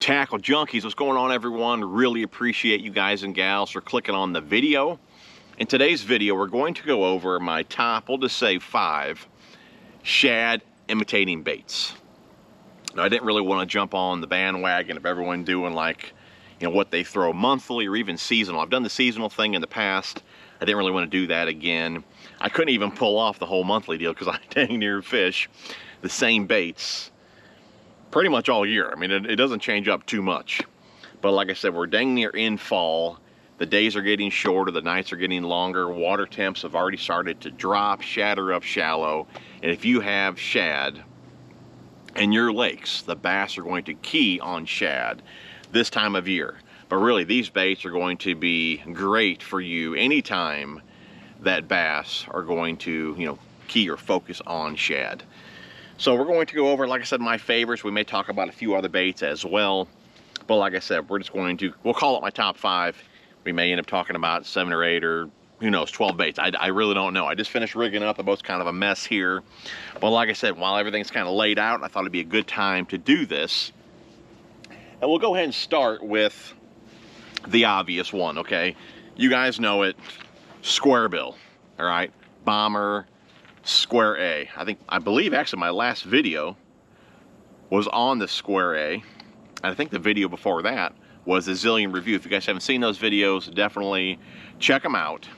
Tackle Junkies, what's going on, everyone? Really appreciate you guys and gals for clicking on the video. In today's video, we're going to go over my top, we'll just say 5 shad imitating baits. Now, I didn't really want to jump on the bandwagon of everyone doing like, you know, what they throw monthly or even seasonal. I've done the seasonal thing in the past. I didn't really want to do that again. I couldn't even pull off the whole monthly deal because I dang near fish the same baits pretty much all year. I mean, it doesn't change up too much. But like I said, we're dang near in fall. The days are getting shorter, the nights are getting longer, water temps have already started to drop, shad are up shallow. And if you have shad in your lakes, the bass are going to key on shad this time of year. But really, these baits are going to be great for you anytime that bass are going to, you know, key or focus on shad. So we're going to go over, like I said, my favorites. We may talk about a few other baits as well. But like I said, we're just going to, we'll call it my top 5. We may end up talking about 7 or 8 or who knows, 12 baits. I really don't know. I just finished rigging up. The boat's kind of a mess here. But like I said, while everything's kind of laid out, I thought it'd be a good time to do this. And we'll go ahead and start with the obvious one, okay? You guys know it, square bill, all right? Bomber, square A. I believe actually my last video was on the square A. And I think the video before that was a zillion review. If you guys haven't seen those videos, definitely check them out.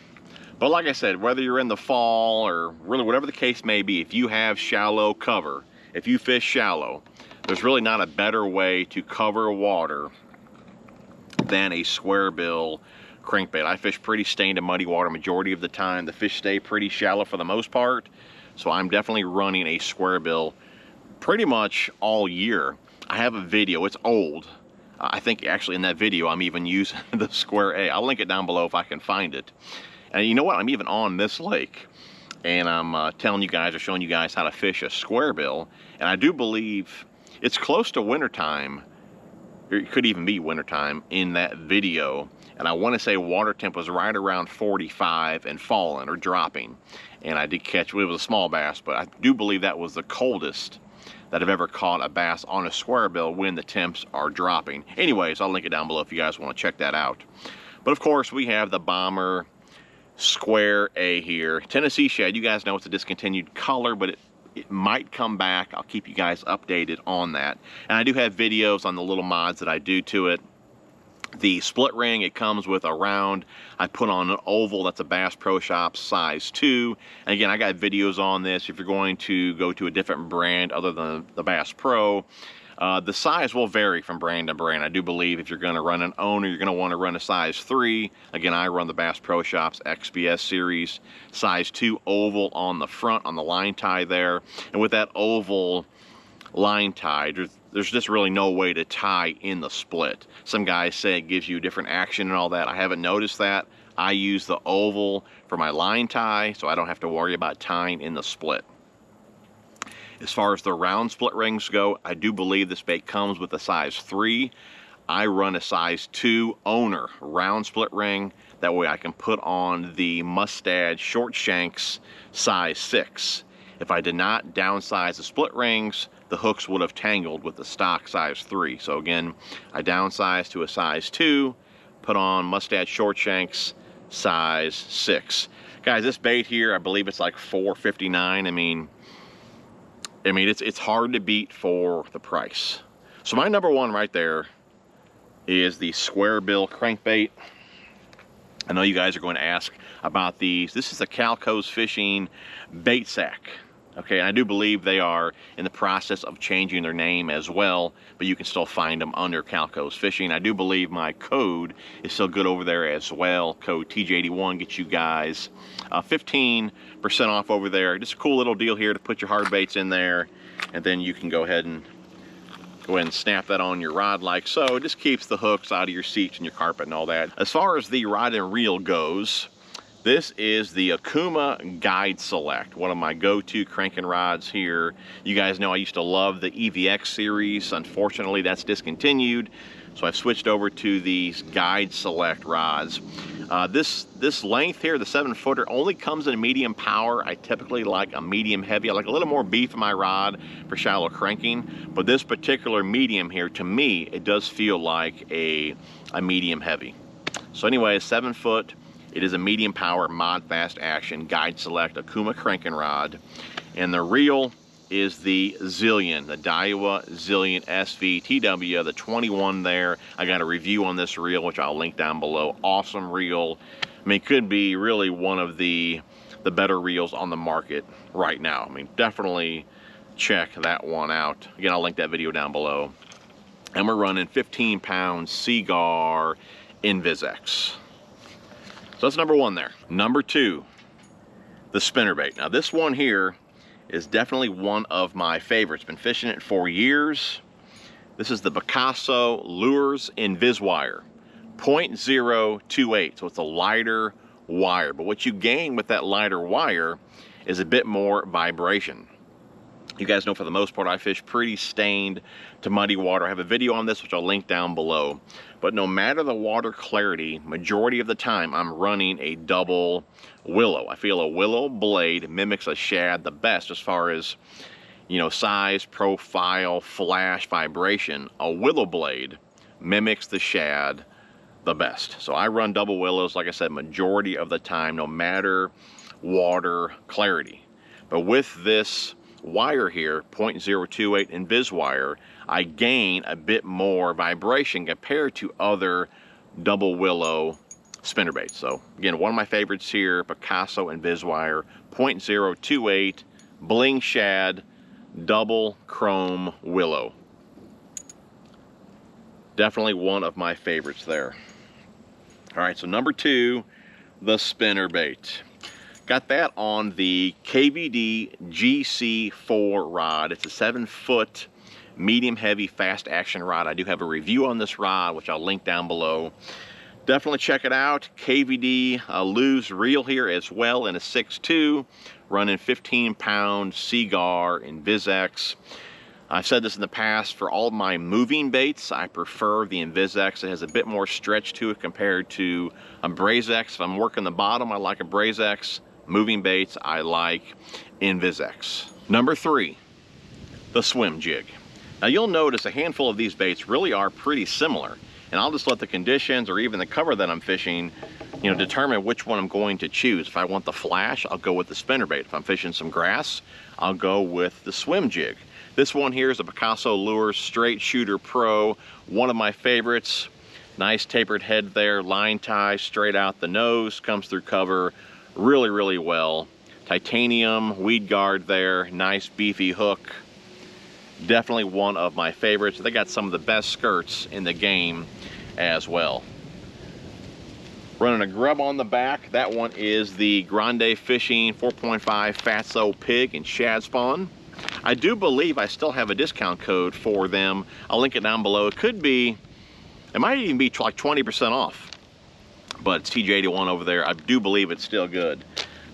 But like I said, whether you're in the fall or really whatever the case may be, if you have shallow cover, if you fish shallow, there's really not a better way to cover water than a square bill crankbait. I fish pretty stained and muddy water majority of the time. The fish stay pretty shallow for the most part. So I'm definitely running a square bill pretty much all year. I have a video, it's old. I think actually in that video I'm even using the square A. I'll link it down below if I can find it. And you know what, I'm even on this lake and I'm telling you guys or showing you guys how to fish a square bill. And I do believe it's close to wintertime. It could even be wintertime in that video. And I want to say water temp was right around 45 and falling or dropping. And I did catch, it was a small bass, but I do believe that was the coldest that I've ever caught a bass on a square bill when the temps are dropping. Anyways, I'll link it down below if you guys want to check that out. But of course, we have the Bomber Square A here. Tennessee shad, you guys know it's a discontinued color, but it might come back. I'll keep you guys updated on that. And I do have videos on the little mods that I do to it. The split ring, it comes with a round. I put on an oval, that's a Bass Pro Shops size 2. And again, I got videos on this. If you're going to go to a different brand other than the Bass Pro, the size will vary from brand to brand. I do believe if you're going to run an owner, you're going to want to run a size 3. Again, I run the Bass Pro Shops XPS series, size 2 oval on the front, on the line tie there. And with that oval line tie, there's just really no way to tie in the split. Some guys say it gives you different action and all that. I haven't noticed that. I use the oval for my line tie, so I don't have to worry about tying in the split. As far as the round split rings go, I do believe this bait comes with a size 3. I run a size 2 owner round split ring. That way I can put on the Mustad short shanks size 6. If I did not downsize the split rings, the hooks would have tangled with the stock size 3. So again, I downsized to a size 2, put on Mustad short shanks size 6. Guys, this bait here, I believe it's like $4.59. I mean it's hard to beat for the price. So my number 1 right there is the square bill crankbait. I know you guys are going to ask about these. This is the Calco's Fishing bait sack. Okay, and I do believe they are in the process of changing their name as well, but you can still find them under Calco's Fishing. I do believe my code is still good over there as well. Code TJ81 gets you guys 15% off over there. Just a cool little deal here to put your hard baits in there, and then you can go ahead and snap that on your rod like so. It just keeps the hooks out of your seats and your carpet and all that. As far as the rod and reel goes, This is the Akuma Guide Select, one of my go-to cranking rods here. You guys know I used to love the EVX series. Unfortunately, that's discontinued, so I've switched over to these Guide Select rods. This length here, the 7-footer, only comes in a medium power. I typically like a medium heavy. I like a little more beef in my rod for shallow cranking, but this particular medium here, to me, it does feel like a medium heavy. So anyway, 7 foot. It is a medium power mod fast action Guide Select Akuma cranking rod, and the reel is the Zillion, the Daiwa Zillion SV TW, the 21 there. I got a review on this reel, which I'll link down below. Awesome reel. I mean, could be really one of the better reels on the market right now. I mean, definitely check that one out. Again, I'll link that video down below. And we're running 15-pound Seaguar Invis-X. So that's number one there. Number two, the spinnerbait. Now this one here is definitely one of my favorites. Been fishing it for years. This is the Picasso Lures Invis-Wire, 0.028. So it's a lighter wire. But what you gain with that lighter wire is a bit more vibration. You guys know for the most part I fish pretty stained to muddy water. I have a video on this which I'll link down below. But no matter the water clarity, majority of the time I'm running a double willow. I feel a willow blade mimics a shad the best as far as, you know, size, profile, flash, vibration. A willow blade mimics the shad the best. So I run double willows, like I said, majority of the time, no matter water clarity. But with this wire here, 0.028 Invis-Wire, I gain a bit more vibration compared to other double willow spinnerbaits. So again, one of my favorites here, Picasso Invis-Wire, 0.028 bling shad double chrome willow. Definitely one of my favorites there. All right, so number two, the spinnerbait. Got that on the KVD GC4 rod. It's a 7-foot medium heavy fast action rod. I do have a review on this rod, which I'll link down below. Definitely check it out. KVD loose reel here as well in a 6.2, running 15-pound Seaguar Invis-X. I've said this in the past, for all my moving baits, I prefer the Invis-X. It has a bit more stretch to it compared to a Braze-X. If I'm working the bottom, I like a Braze-X. Moving baits, I like Invis-X. Number three, the swim jig. Now you'll notice a handful of these baits really are pretty similar, and I'll just let the conditions or even the cover that I'm fishing, you know, determine which one I'm going to choose. If I want the flash, I'll go with the spinnerbait. If I'm fishing some grass, I'll go with the swim jig. This one here is a Picasso Lures Straight Shooter Pro, one of my favorites. Nice tapered head there, line tie straight out the nose, comes through cover really, really well. Titanium weed guard there, nice beefy hook. Definitely one of my favorites. They got some of the best skirts in the game as well. Running a grub on the back. That one is the Grande Fishing 4.5 Fatso Pig and Shad Spawn. I do believe I still have a discount code for them. I'll link it down below. It could be, it might even be like 20% off. But it's TJ81 over there. I do believe it's still good.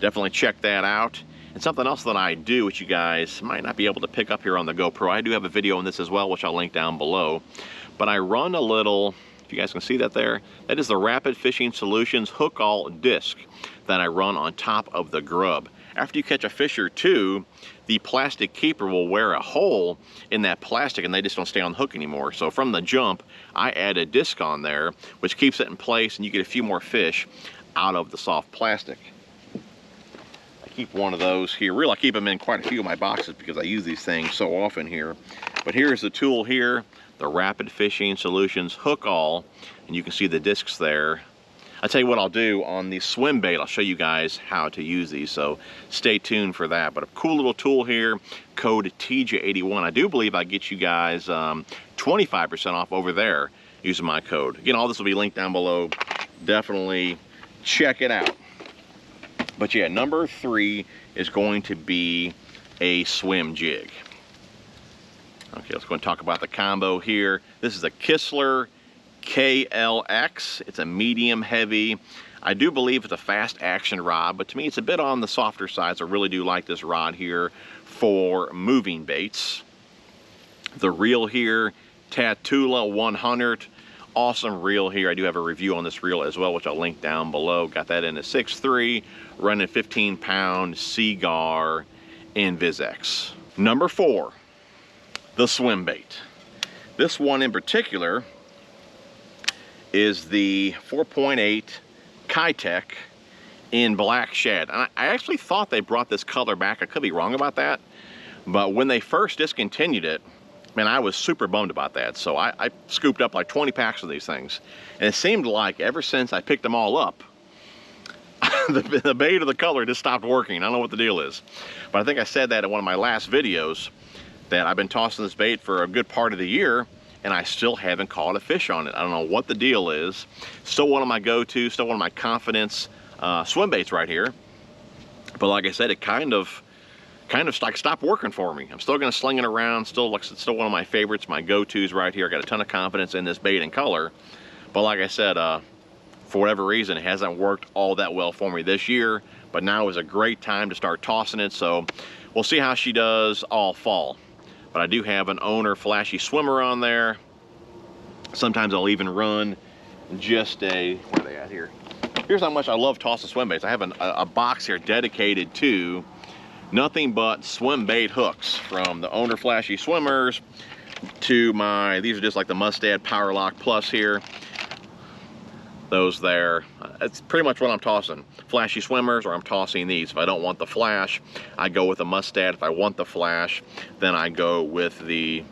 Definitely check that out. And something else that I do, which you guys might not be able to pick up here on the GoPro, I do have a video on this as well, which I'll link down below. But I run a little, if you guys can see that there, that is the Rapid Fishing Solutions hook-all disc that I run on top of the grub. After you catch a fish or two, the plastic keeper will wear a hole in that plastic and they just don't stay on the hook anymore. So from the jump, I add a disc on there, which keeps it in place and you get a few more fish out of the soft plastic. I keep one of those here. Really, I keep them in quite a few of my boxes because I use these things so often here. But here's the tool here, the Rapid Fishing Solutions hook-all, and you can see the discs there. I'll tell you what I'll do on the swim bait. I'll show you guys how to use these, so stay tuned for that. But a cool little tool here, code TJ81. I do believe I get you guys 25% off over there using my code. Again, all this will be linked down below. Definitely check it out. But yeah, number three is going to be a swim jig. Okay, let's go and talk about the combo here. This is a Kistler KLX. It's a medium heavy. I do believe it's a fast action rod, but to me it's a bit on the softer side, so I really do like this rod here for moving baits. The reel here, Tatula 100. Awesome reel here. I do have a review on this reel as well, which I'll link down below. Got that in a 6.3, running 15-pound Seagar Invis-X. Number 4, the swim bait. This one in particular is the 4.8 Kytek in black shad. And I actually thought they brought this color back. I could be wrong about that. But when they first discontinued it, man, I was super bummed about that. So I scooped up like 20 packs of these things. And it seemed like ever since I picked them all up, the bait of the color just stopped working. I don't know what the deal is. But I think I said that in one of my last videos, that I've been tossing this bait for a good part of the year, and I still haven't caught a fish on it. I don't know what the deal is. Still one of my go-to, still one of my confidence swim baits right here. But like I said, it kind of like stopped working for me. I'm still gonna sling it around, still one of my favorites, my go-tos right here. I got a ton of confidence in this bait and color. But like I said, for whatever reason, it hasn't worked all that well for me this year. But now is a great time to start tossing it, so we'll see how she does all fall. But I do have an owner flashy swimmer on there. Sometimes I'll even run just a, where are they at here? Here's how much I love tossing swim baits. I have a box here dedicated to nothing but swim bait hooks, from the owner flashy swimmers to these are just like the Mustad Power Lock Plus here. Those there, that's pretty much what I'm tossing. Flashy swimmers, or I'm tossing these. If I don't want the flash, I go with the Mustad. If I want the flash, then I go with the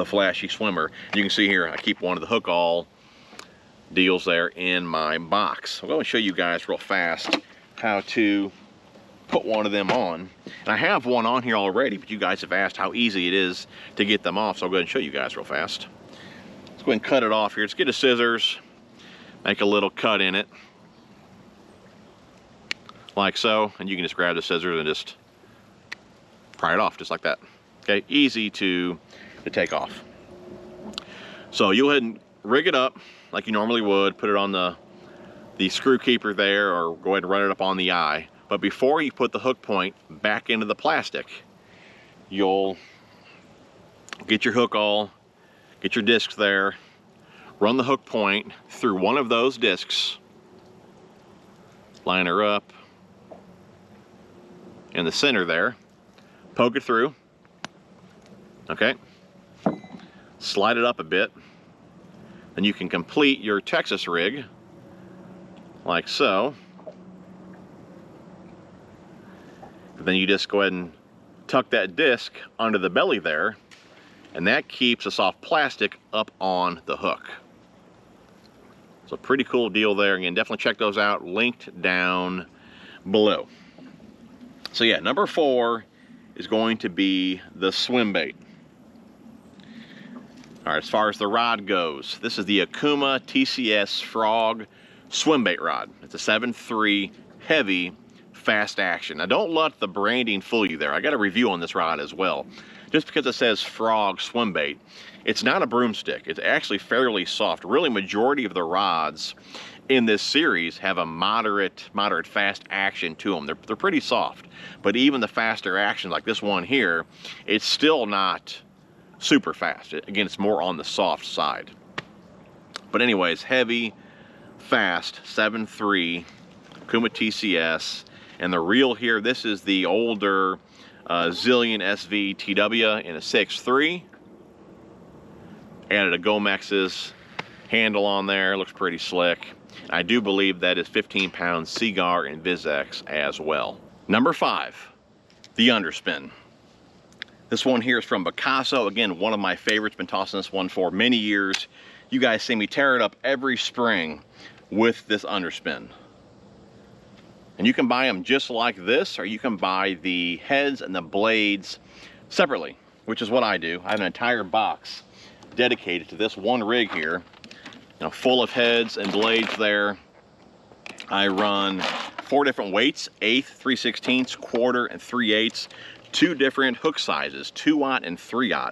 flashy swimmer. You can see here, I keep one of the hook all deals there in my box. I'm going to show you guys real fast how to put one of them on. And I have one on here already, but you guys have asked how easy it is to get them off, so I'll go ahead and show you guys real fast. Let's go ahead and cut it off here. Let's get a scissors, make a little cut in it, like so, and you can just grab the scissors and just pry it off, just like that. Okay, easy to take off. So you'll go ahead and rig it up like you normally would, put it on the screw keeper there, or go ahead and run it up on the eye. But before you put the hook point back into the plastic, you'll get your hook awl, get your discs there, run the hook point through one of those discs, line her up in the center there, poke it through, okay, slide it up a bit, and you can complete your Texas rig like so. Then you just go ahead and tuck that disc under the belly there, and that keeps the soft plastic up on the hook. So pretty cool deal there. Again, definitely check those out, linked down below. So yeah, number 4 is going to be the swim bait. All right, as far as the rod goes, this is the Akuma TCS Frog swim bait rod. It's a 7.3 heavy, fast action. Now don't let the branding fool you there. I got a review on this rod as well. Just because it says Frog swim bait, it's not a broomstick. It's actually fairly soft. Really, majority of the rods in this series have a moderate fast action to them. They're pretty soft. But even the faster action, like this one here, it's still not super fast. Again, it's more on the soft side. But anyways, heavy, fast, 7.3 Akuma TCS. And the reel here, this is the older Zillion SV TW in a 6.3. Added a Gomex's handle on there, looks pretty slick. I do believe that is 15-pound Seagar Invis-X as well. Number 5, the Underspin. This one here is from Picasso. Again, one of my favorites. Been tossing this one for many years. You guys see me tear it up every spring with this Underspin. And you can buy them just like this, or you can buy the heads and the blades separately, which is what I do. I have an entire box dedicated to this one rig here, full of heads and blades there. I run 4 different weights, 1/8, 3/16, 1/4, and 3/8. 2 different hook sizes, 2/0 and 3/0.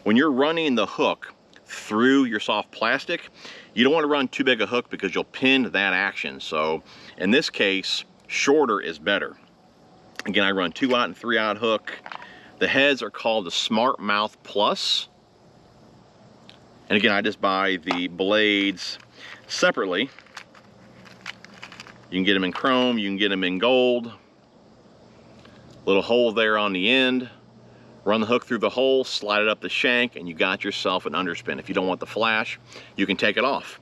When you're running the hook through your soft plastic. You don't want to run too big a hook because you'll pin that action. So in this case, shorter is better. Again, I run 2/0 and 3/0 hook. The heads are called the Smart Mouth Plus. And again, I just buy the blades separately. You can get them in chrome, you can get them in gold. Little hole there on the end. Run the hook through the hole, slide it up the shank, and you got yourself an underspin. If you don't want the flash, you can take it off.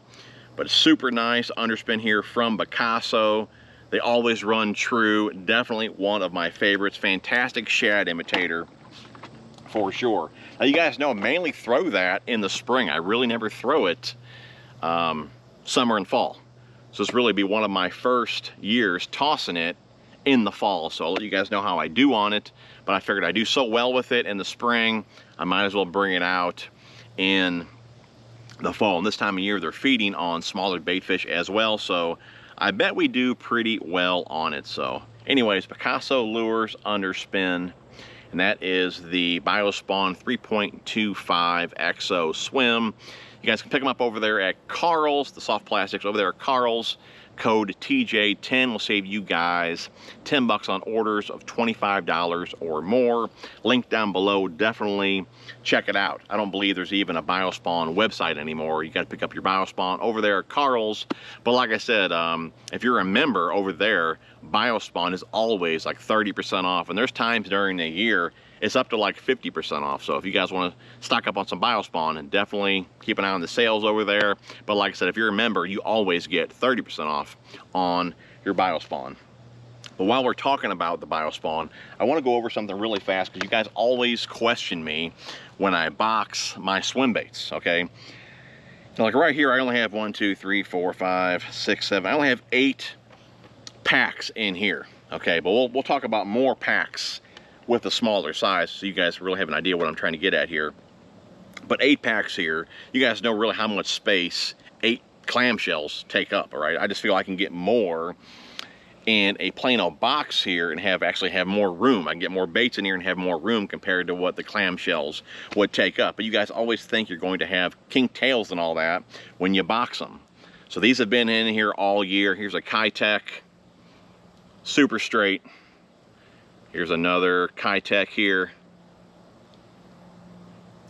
But it's super nice underspin here from Picasso. They always run true. Definitely one of my favorites. Fantastic shad imitator for sure. Now you guys know I mainly throw that in the spring. I really never throw it summer and fall. So this really be one of my first years tossing it in the fall. So I'll let you guys know how I do on it. But I figured I do so well with it in the spring, I might as well bring it out in the fall. And this time of year, they're feeding on smaller bait fish as well. So I bet we do pretty well on it. So anyways, Picasso Lures Underspin. And that is the Biospawn 3.25 XO Swim. You guys can pick them up over there at Carl's, the soft plastics over there at Carl's. Code TJ10 will save you guys $10 on orders of $25 or more. Link down below. Definitely check it out. I don't believe there's even a Biospawn website anymore. You got to pick up your Biospawn over there at Carl's. But like I said, if you're a member over there, Biospawn is always like 30% off. And there's times during the year it's up to like 50% off. So if you guys want to stock up on some Biospawn, and definitely keep an eye on the sales over there. But like I said, if you're a member, you always get 30% off on your Biospawn. But while we're talking about the Biospawn, I want to go over something really fast because you guys always question me when I box my swim baits, okay? So like right here, I only have 1, 2, 3, 4, 5, 6, 7. I only have 8 packs in here, okay? But we'll talk about more packs with a smaller size, so you guys really have an idea what I'm trying to get at here. But 8 packs here, you guys know really how much space 8 clamshells take up, all right? I just feel I can get more in a Plano box here and actually have more room. I can get more baits in here and have more room compared to what the clamshells would take up. But you guys always think you're going to have kink tails and all that when you box them. So these have been in here all year. Here's a Kytek, super straight. Here's another Kytek here.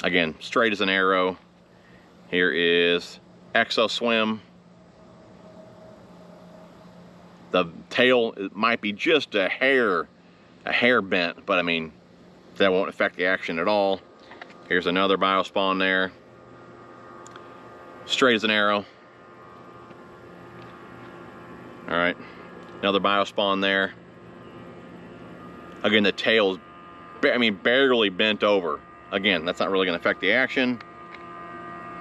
Again, straight as an arrow. Here is Exo Swim. The tail might be just a hair bent, but I mean, that won't affect the action at all. Here's another Biospawn there. Straight as an arrow. All right, another Biospawn there. Again, the tail is, barely bent over. Again, that's not really going to affect the action.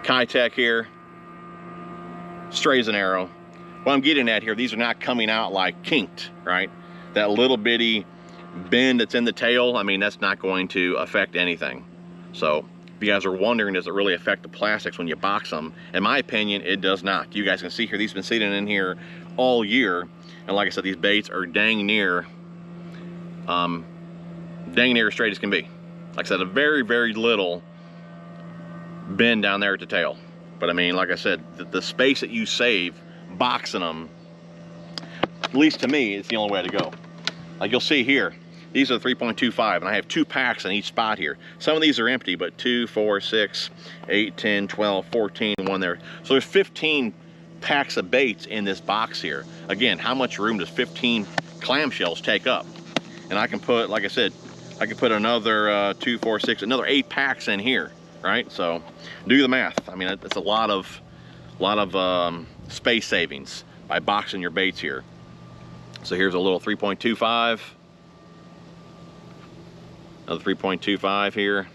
Kytek here. Straight as an arrow. What I'm getting at here, these are not coming out like kinked, right? That little bitty bend that's in the tail, that's not going to affect anything. So if you guys are wondering, does it really affect the plastics when you box them? In my opinion, it does not. You guys can see here, these have been sitting in here all year. And like I said, these baits are dang near as straight as can be. Like I said, a very, very little bend down there at the tail. But like I said, the space that you save boxing them, at least to me, it's the only way to go. Like you'll see here, these are 3.25, and I have 2 packs in each spot here. Some of these are empty, but 2, 4, 6, 8, 10, 12, 14, one there. So there's 15 packs of baits in this box here. Again, how much room does 15 clamshells take up? And I can put, like I said, I can put another 2, 4, 6, another 8 packs in here, right? So do the math. It's a lot of space savings by boxing your baits here. So here's a little 3.25, another 3.25 here.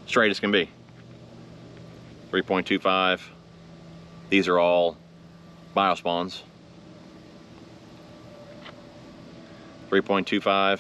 Straight as can be. 3.25. These are all Biospawns. 3.25.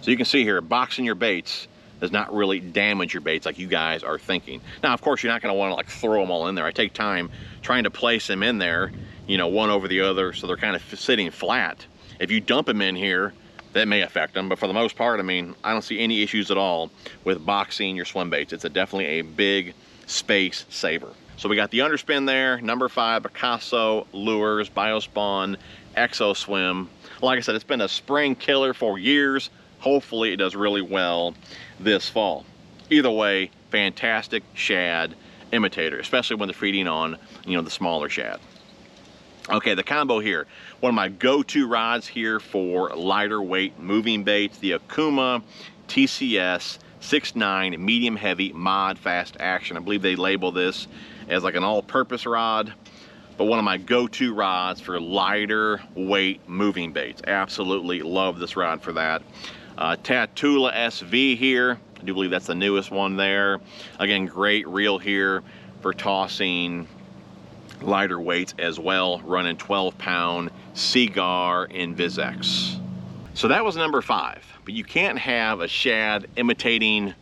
So you can see here, boxing your baits does not really damage your baits like you guys are thinking. Now, of course, you're not going to want to like throw them all in there. I take time trying to place them in there, one over the other, so they're kind of sitting flat. If you dump them in here, that may affect them, but for the most part, I mean, I don't see any issues at all with boxing your swim baits. It's definitely a big space saver. So we got the Underspin there, number 5 Picasso lures, Biospawn, Exo Swim. Like I said, it's been a spring killer for years. Hopefully it does really well this fall. Either way, fantastic shad imitator, especially when they're feeding on, you know, the smaller shad. Okay, the combo here. One of my go-to rods here for lighter weight moving baits, the Akuma TCS 6.9 medium heavy mod fast action. I believe they label this as like an all-purpose rod, but one of my go-to rods for lighter weight moving baits. Absolutely love this rod for that. Tatula SV here. I do believe that's the newest one there. Again, great reel here for tossing lighter weights as well, running 12-pound Cigar Invis-X. So that was number 5, but you can't have a shad imitating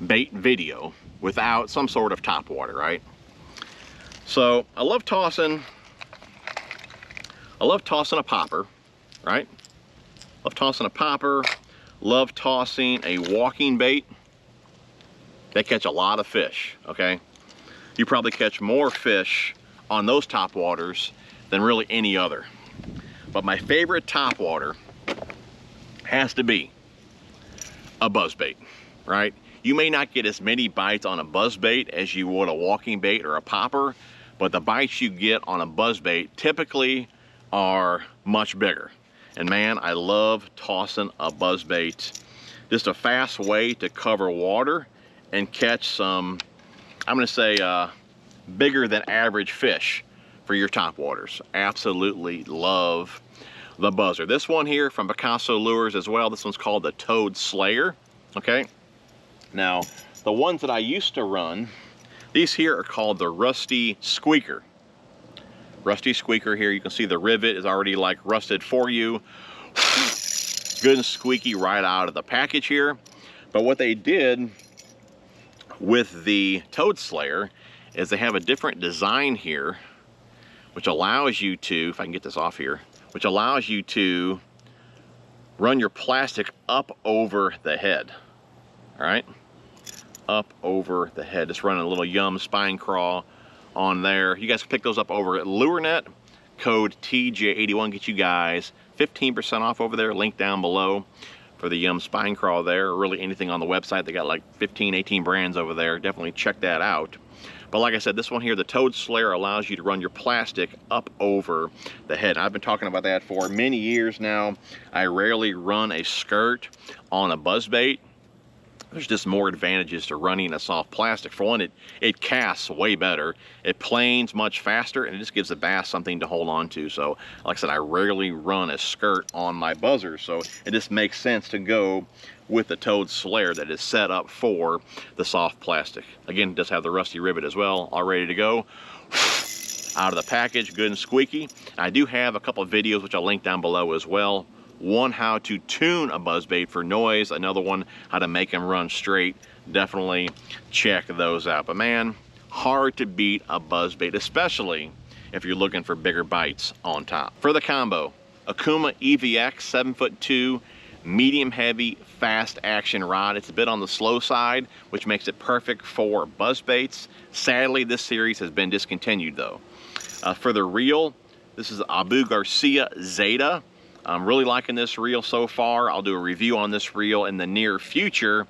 bait video without some sort of top water, right? So I love tossing a popper, right? Love tossing a popper, love tossing a walking bait. They catch a lot of fish, okay? You probably catch more fish on those top waters than really any other. But my favorite top water has to be a buzzbait, right? You may not get as many bites on a buzzbait as you would a walking bait or a popper, but the bites you get on a buzzbait typically are much bigger. And man, I love tossing a buzzbait. Just a fast way to cover water and catch some, I'm gonna say, bigger than average fish for your top waters. Absolutely love the buzzer. This one here from Picasso Lures as well. This one's called the Toad Slayer, okay? Now, the ones that I used to run, these here are called the Rusty Squeaker. Rusty Squeaker here, you can see the rivet is already like rusted for you. Good and squeaky right out of the package here. But what they did with the Toad Slayer is they have a different design here, which allows you to, if I can get this off here, which allows you to run your plastic up over the head, all right? Up over the head. Just running a little Yum spine crawl on there. You guys can pick those up over at Lurenet. Code TJ81 gets you guys 15% off over there. Link down below for the Yum spine crawl there, or really anything on the website. They got like 15, 18 brands over there. Definitely check that out. But like I said, this one here, the Toad Slayer, allows you to run your plastic up over the head. I've been talking about that for many years now. I rarely run a skirt on a buzzbait. There's just more advantages to running a soft plastic. For one, it casts way better, it planes much faster, and it just gives the bass something to hold on to. So, like I said, I rarely run a skirt on my buzzer, so it just makes sense to go with the Toad Slayer that is set up for the soft plastic. Again, it does have the rusty rivet as well, all ready to go. Out of the package, good and squeaky. I do have a couple of videos which I'll link down below as well. One, how to tune a buzzbait for noise. Another one, how to make them run straight. Definitely check those out. But man, hard to beat a buzzbait, especially if you're looking for bigger bites on top. For the combo, Akuma EVX 7'2", medium heavy, fast action rod. It's a bit on the slow side, which makes it perfect for buzzbaits. Sadly, this series has been discontinued though. For the reel, this is Abu Garcia Zeta. I'm really liking this reel so far. I'll do a review on this reel in the near future.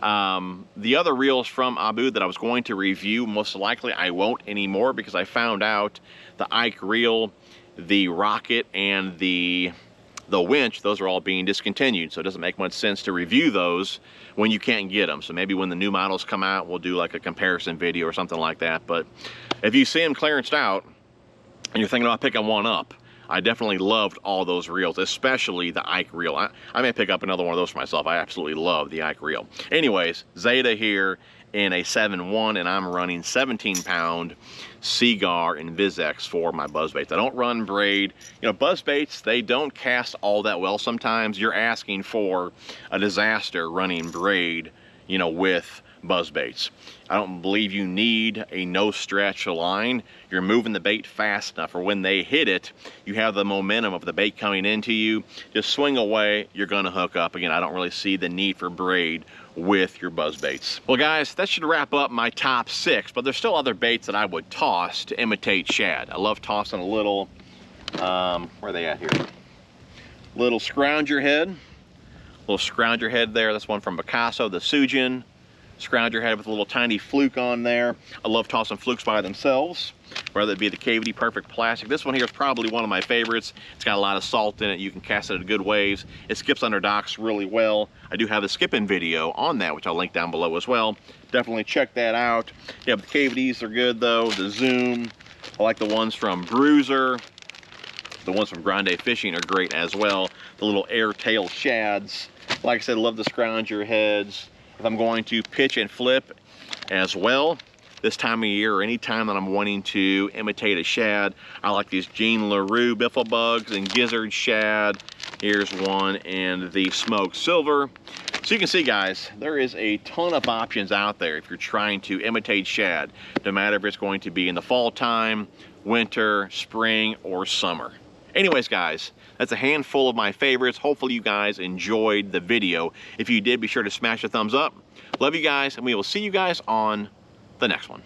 The other reels from Abu that I was going to review, most likely I won't anymore, because I found out the Ike reel, the Rocket, and the winch, those are all being discontinued. So it doesn't make much sense to review those when you can't get them. So maybe when the new models come out, we'll do like a comparison video or something like that. But if you see them clearanced out and you're thinking about picking one up, I definitely loved all those reels, especially the Ike reel. I may pick up another one of those for myself. I absolutely love the Ike reel. Anyways, Zeta here in a 7.1, and I'm running 17-pound Cigar Invis-X for my buzzbaits. I don't run braid. You know, buzzbaits, they don't cast all that well sometimes. You're asking for a disaster running braid, you know, with buzz baits. I don't believe you need a no stretch line. You're moving the bait fast enough, or when they hit it, you have the momentum of the bait coming into you. Just swing away, you're gonna hook up. Again, I don't really see the need for braid with your buzz baits. Well guys, that should wrap up my top 6, but there's still other baits that I would toss to imitate shad. I love tossing a little, where are they at here? Little scrounger head. Little scrounger head there. That's one from Picasso, the Sujin. Scrounger head with a little tiny fluke on there. I love tossing flukes by themselves, whether it be the Cavity Perfect Plastic. This one here is probably one of my favorites. It's got a lot of salt in it. You can cast it at good waves. It skips under docks really well. I do have a skipping video on that, which I'll link down below as well. Definitely check that out. Yeah, the cavities are good though. The Zoom. I like the ones from Bruiser. The ones from Grande Fishing are great as well. The little air-tail shads. Like I said, love the scrounger heads. If I'm going to pitch and flip as well, this time of year or any time that I'm wanting to imitate a shad, I like these Jean LaRue biffle bugs and gizzard shad. Here's one in the smoked silver. So you can see guys, there is a ton of options out there if you're trying to imitate shad, no matter if it's going to be in the fall time, winter, spring, or summer. Anyways guys, that's a handful of my favorites. Hopefully you guys enjoyed the video. If you did, be sure to smash a thumbs up. Love you guys, and we will see you guys on the next one.